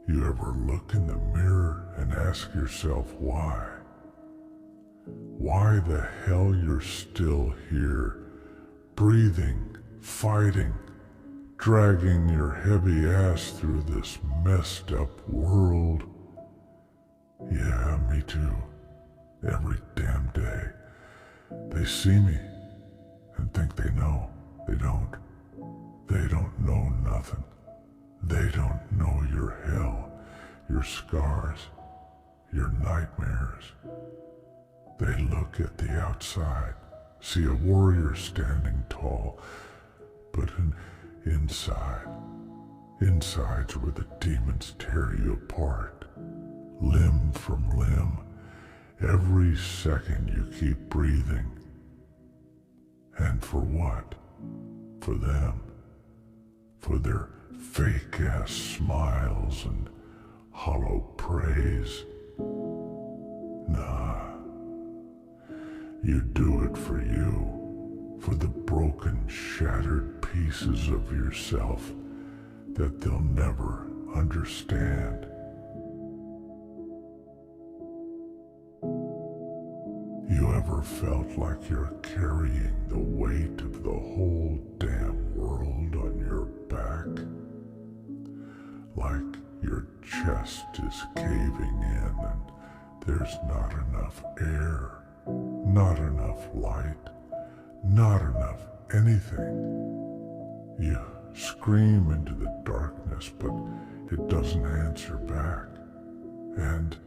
You ever look in the mirror and ask yourself why? Why the hell you're still here, breathing, fighting, dragging your heavy ass through this messed up world? Yeah, me too. Every damn day. They see me and think they know. They don't. They don't know nothing. They don't know your hell, your scars, your nightmares. They look at the outside, see a warrior standing tall, but inside's where the demons tear you apart, limb from limb. Every second you keep breathing. And for what? For them. For their fake-ass smiles and hollow praise. Nah. You do it for you, for the broken, shattered pieces of yourself that they'll never understand. You ever felt like you're carrying the weight of the whole damn world on your back? Like your chest is caving in and there's not enough air, not enough light, not enough anything. You scream into the darkness, but it doesn't answer back. And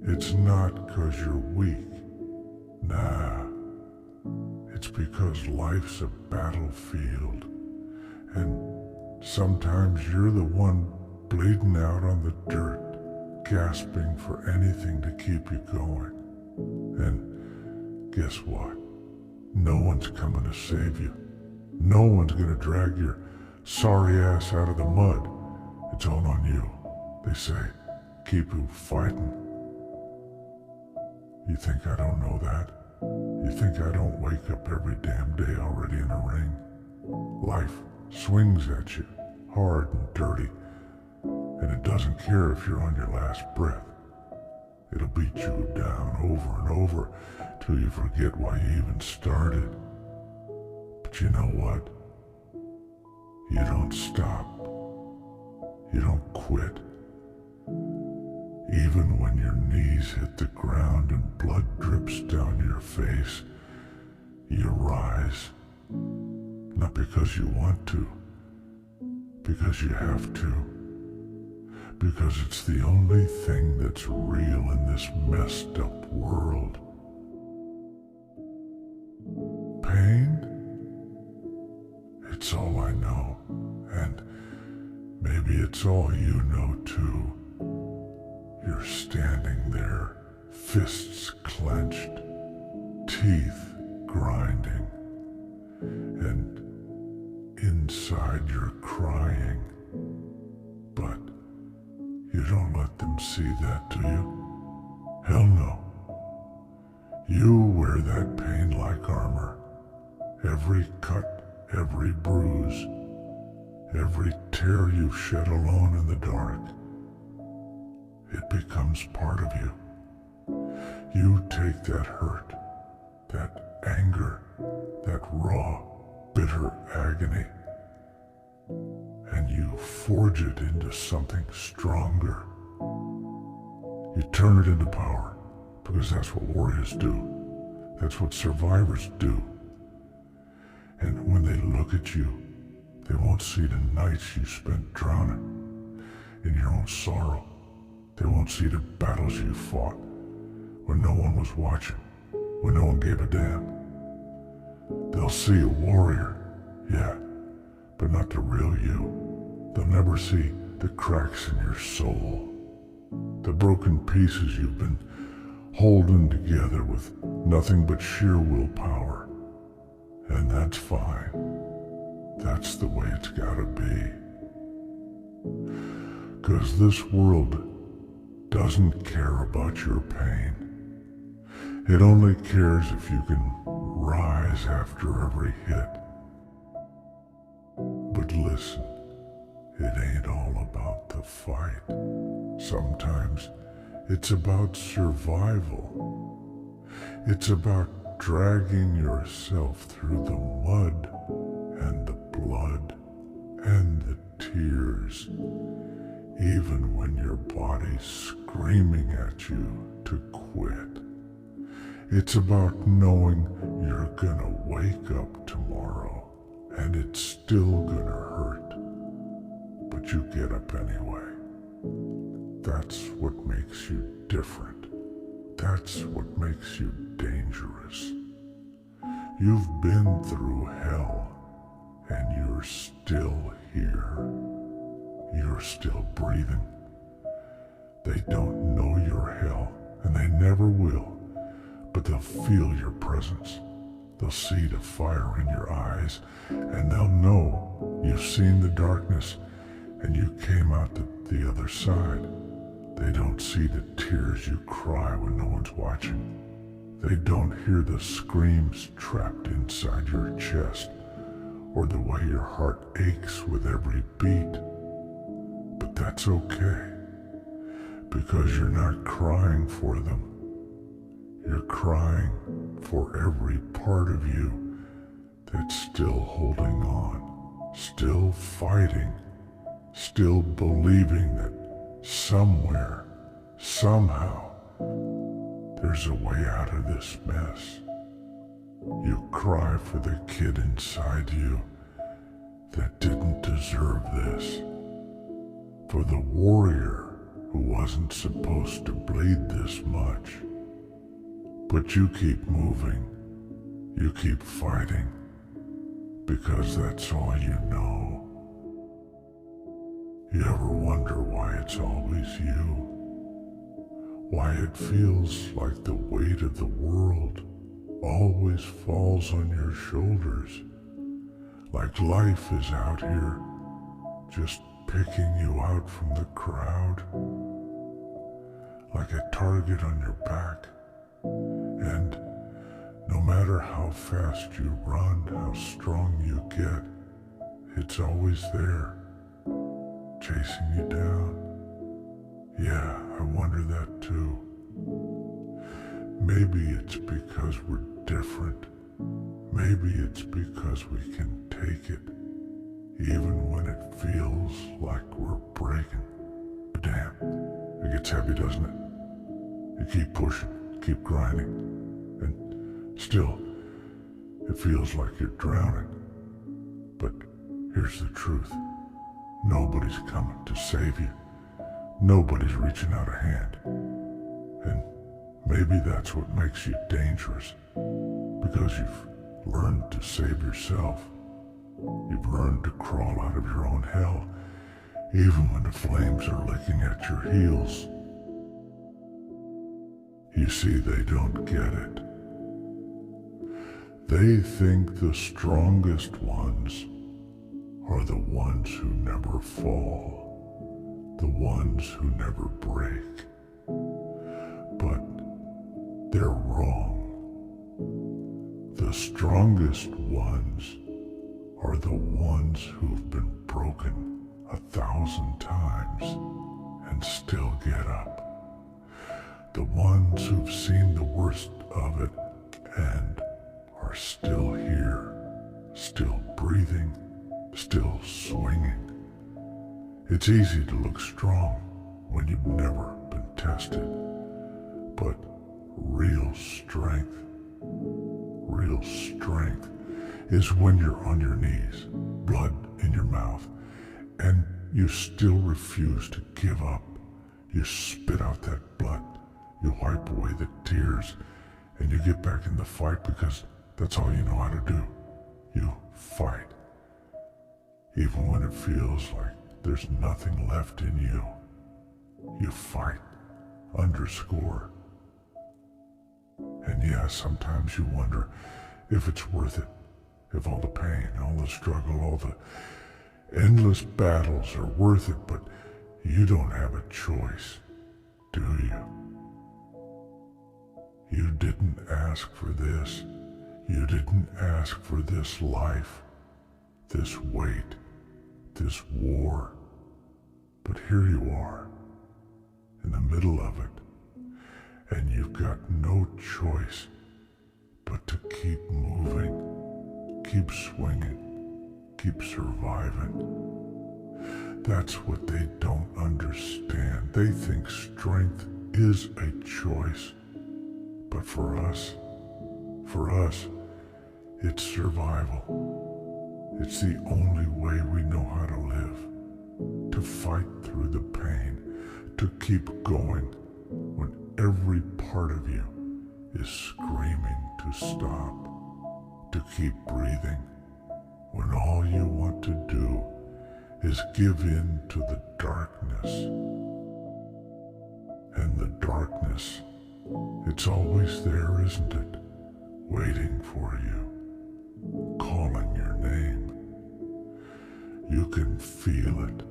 it's not 'cause you're weak. Nah, it's because life's a battlefield, and sometimes you're the one bleeding out on the dirt, gasping for anything to keep you going. And guess what? No one's coming to save you. No one's gonna drag your sorry ass out of the mud. It's all on you. They say, keep you fighting. You think I don't know that? You think I don't wake up every damn day already in a ring? Life swings at you, hard and dirty, and it doesn't care if you're on your last breath. It'll beat you down over and over till you forget why you even started. But you know what? You don't stop. You don't quit. Even when your knees hit the ground and blood drips down your face, you rise. Not because you want to, because you have to. Because it's the only thing that's real in this messed up world. Pain? It's all I know, and maybe it's all you know too. You're standing there, fists clenched, teeth grinding, and inside you're crying. But you don't let them see that, do you? Hell no. You wear that pain like armor. Every cut, every bruise, every tear you've shed alone in the dark, it becomes part of you. You take that hurt, that anger, that raw, bitter agony, and you forge it into something stronger. You turn it into power, because that's what warriors do. That's what survivors do. And when they look at you, they won't see the nights you spent drowning in your own sorrow. They won't see the battles you fought when no one was watching, when no one gave a damn. They'll see a warrior, yeah, but not the real you. They'll never see the cracks in your soul, the broken pieces you've been holding together with nothing but sheer willpower. And that's fine. That's the way it's gotta be. 'Cause this world doesn't care about your pain. It only cares if you can rise after every hit. But listen, it ain't all about the fight. Sometimes it's about survival. It's about dragging yourself through the mud and the blood and the tears, even when your body's screaming at you to quit. It's about knowing you're gonna wake up tomorrow and it's still gonna hurt, but you get up anyway. That's what makes you different. That's what makes you dangerous. You've been through hell and you're still here. You're still breathing. They don't know your hell, and they never will, but they'll feel your presence. They'll see the fire in your eyes, and they'll know you've seen the darkness and you came out the other side. They don't see the tears you cry when no one's watching. They don't hear the screams trapped inside your chest, or the way your heart aches with every beat. But that's okay, because you're not crying for them. You're crying for every part of you that's still holding on, still fighting, still believing that somewhere, somehow, there's a way out of this mess. You cry for the kid inside you that didn't deserve this, for the warrior who wasn't supposed to bleed this much. But you keep moving, you keep fighting, because that's all you know. You ever wonder why it's always you? Why it feels like the weight of the world always falls on your shoulders, like life is out here just picking you out from the crowd, like a target on your back, and no matter how fast you run, how strong you get, it's always there, chasing you down. Yeah, I wonder that too. Maybe it's because we're different. Maybe it's because we can take it, even when it feels like we're breaking. But damn, it gets heavy, doesn't it? You keep pushing, keep grinding, and still, it feels like you're drowning. But here's the truth. Nobody's coming to save you. Nobody's reaching out a hand. And maybe that's what makes you dangerous, because you've learned to save yourself. You've learned to crawl out of your own hell, even when the flames are licking at your heels. You see, they don't get it. They think the strongest ones are the ones who never fall, the ones who never break. But they're wrong. The strongest ones are the ones who've been broken 1,000 times and still get up. The ones who've seen the worst of it and are still here, still breathing, still swinging. It's easy to look strong when you've never been tested, but real strength is when you're on your knees, blood in your mouth, and you still refuse to give up. You spit out that blood, you wipe away the tears, and you get back in the fight because that's all you know how to do. You fight. Even when it feels like there's nothing left in you, you fight. Underscore. And yeah, sometimes you wonder if it's worth it, if all the pain, all the struggle, all the endless battles are worth it, but you don't have a choice, do you? You didn't ask for this. You didn't ask for this life, this weight, this war, But here you are, in the middle of it, and you've got no choice but to keep moving, keep swinging, keep surviving. That's what they don't understand. They think strength is a choice. But for us, it's survival. It's the only way we know how to live. To fight through the pain, to keep going when every part of you is screaming to stop, to keep breathing when all you want to do is give in to the darkness. And the darkness, it's always there, isn't it? Waiting for you, calling your name. You can feel it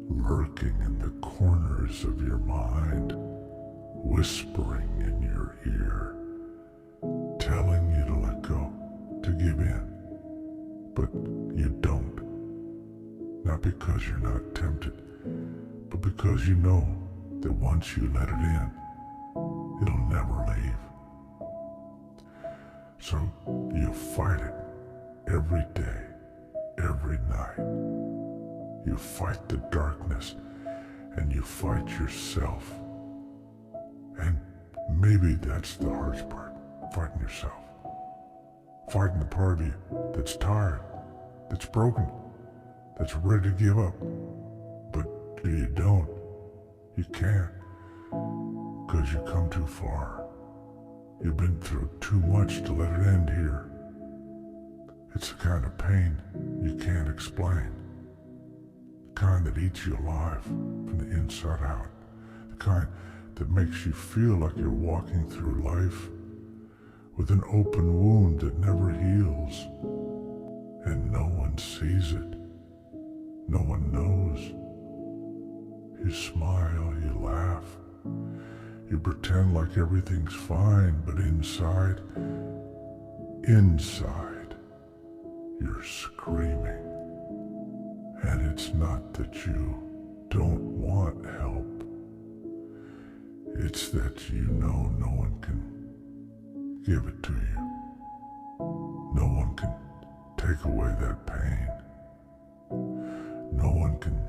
lurking in the corners of your mind, whispering in your ear, telling you to let go, to give in. But you don't. Not because you're not tempted, but because you know that once you let it in, it'll never leave. So you fight it every day, every night. You fight the darkness and you fight yourself. And maybe that's the hardest part, fighting yourself. Fighting the part of you that's tired, that's broken, that's ready to give up. But you don't. You can't. Because you come too far. You've been through too much to let it end here. It's the kind of pain you can't explain. The kind that eats you alive from the inside out. The kind that makes you feel like you're walking through life with an open wound that never heals. And no one sees it. No one knows. You smile, you laugh. You pretend like everything's fine, but inside, you're screaming. And it's not that you don't want help. It's that you know no one can give it to you. No one can take away that pain. No one can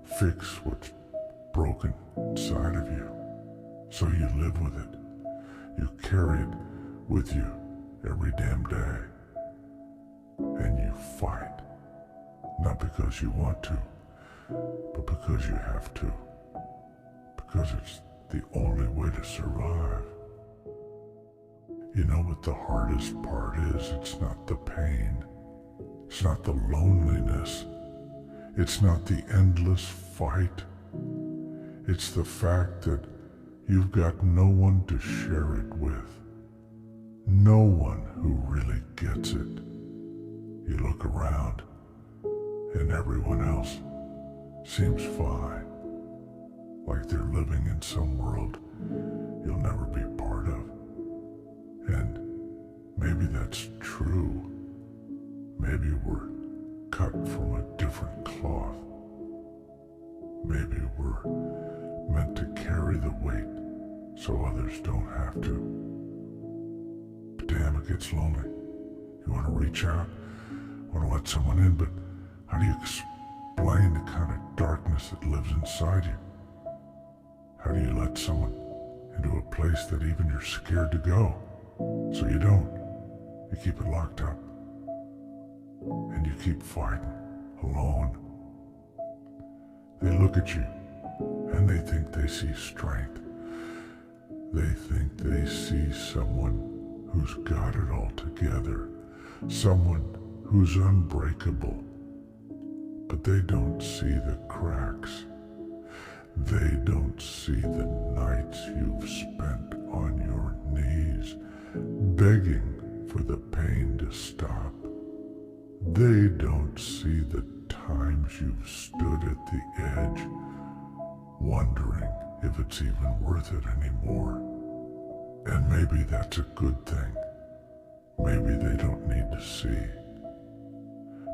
fix what's broken inside of you. So you live with it. You carry it with you every damn day. And you fight. Not because you want to, but because you have to. Because it's the only way to survive. You know what the hardest part is? It's not the pain. It's not the loneliness. It's not the endless fight. It's the fact that you've got no one to share it with. No one who really gets it. You look around and everyone else seems fine. Like they're living in some world you'll never be part of. And maybe that's true. Maybe we're cut from a different cloth. Maybe we're meant to carry the weight so others don't have to. But damn, it gets lonely. You want to reach out, want to let someone in, but how do you explain the kind of darkness that lives inside you? How do you let someone into a place that even you're scared to go? So you don't. You keep it locked up. And you keep fighting, alone. They look at you, and they think they see strength. They think they see someone who's got it all together. Someone who's unbreakable. But they don't see the cracks. They don't see the nights you've spent on your knees, begging for the pain to stop. They don't see the times you've stood at the edge, wondering if it's even worth it anymore. And maybe that's a good thing. Maybe they don't need to see.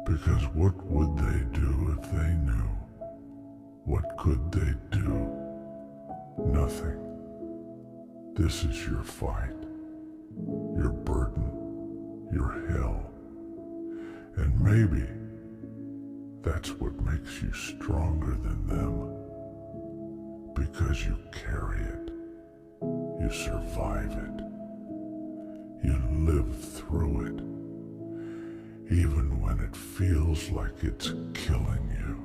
Because what would they do if they knew What could they do? Nothing. This is your fight, your burden, your hell. And maybe that's what makes you stronger than them. Because you carry it. You survive it. You live through it. Even when it feels like it's killing you.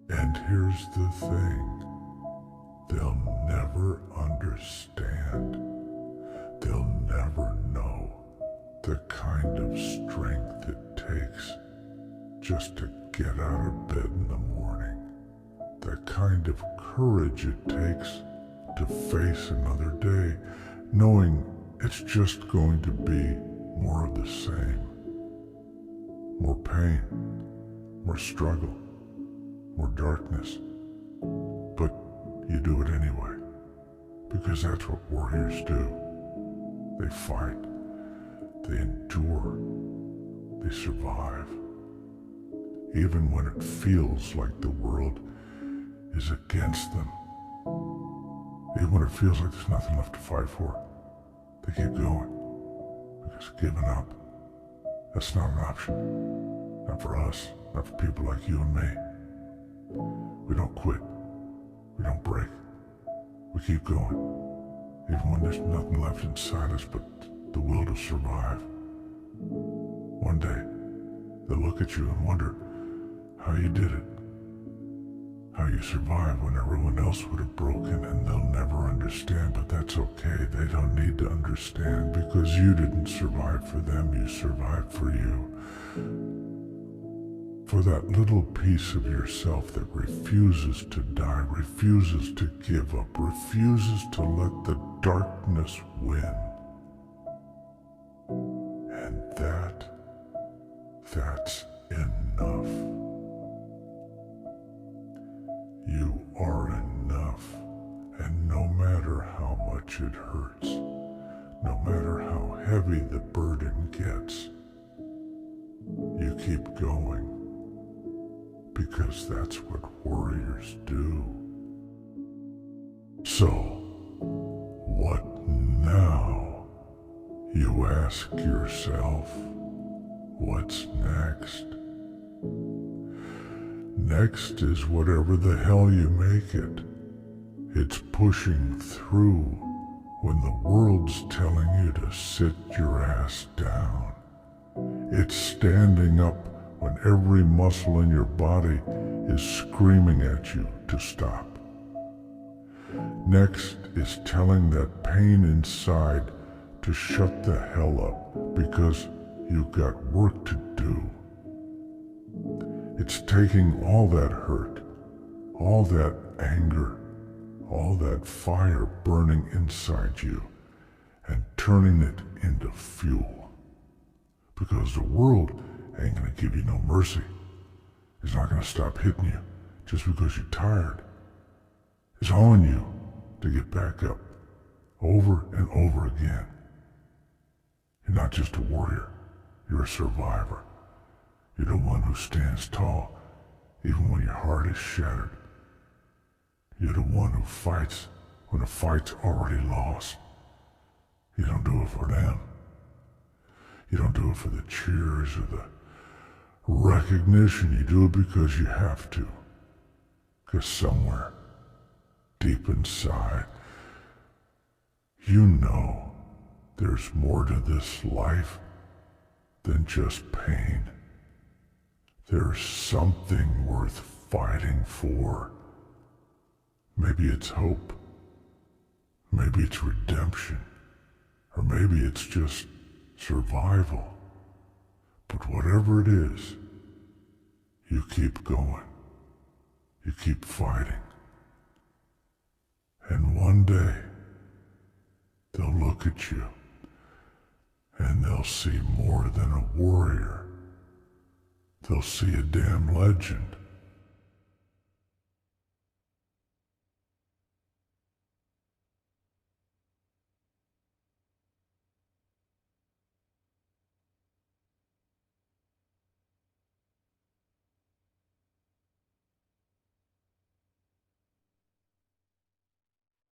And here's the thing. They'll never understand. They'll never know the kind of strength it takes just to get out of bed in the morning. The kind of courage it takes to face another day, knowing it's just going to be more of the same. More pain, more struggle, more darkness. But you do it anyway, because that's what warriors do. They fight, they endure, they survive. Even when it feels like the world is against them. Even when it feels like there's nothing left to fight for, they keep going. Because giving up, that's not an option. Not for us, not for people like you and me. We don't quit. We don't break. We keep going. Even when there's nothing left inside us but the will to survive. One day, they'll look at you and wonder how you did it. How you survived when everyone else would have broken, and they'll never understand, but that's okay. They don't need to understand because you didn't survive for them, you survived for you. For that little piece of yourself that refuses to die, refuses to give up, refuses to let the darkness win. And that's enough. You are enough, and no matter how much it hurts, no matter how heavy the burden gets, you keep going, because that's what warriors do. So, what now? You ask yourself, what's next? Next is whatever the hell you make it. It's pushing through when the world's telling you to sit your ass down. It's standing up when every muscle in your body is screaming at you to stop. Next is telling that pain inside to shut the hell up because you've got work to do. It's taking all that hurt, all that anger, all that fire burning inside you and turning it into fuel. Because the world ain't gonna give you no mercy. It's not gonna stop hitting you just because you're tired. It's on you to get back up over and over again. You're not just a warrior, you're a survivor. You're the one who stands tall, even when your heart is shattered. You're the one who fights when the fight's already lost. You don't do it for them. You don't do it for the cheers or the recognition. You do it because you have to. Because somewhere, deep inside, you know there's more to this life than just pain. There's something worth fighting for. Maybe it's hope. Maybe it's redemption. Or maybe it's just survival. But whatever it is, you keep going. You keep fighting. And one day, they'll look at you and they'll see more than a warrior. They'll see a damn legend.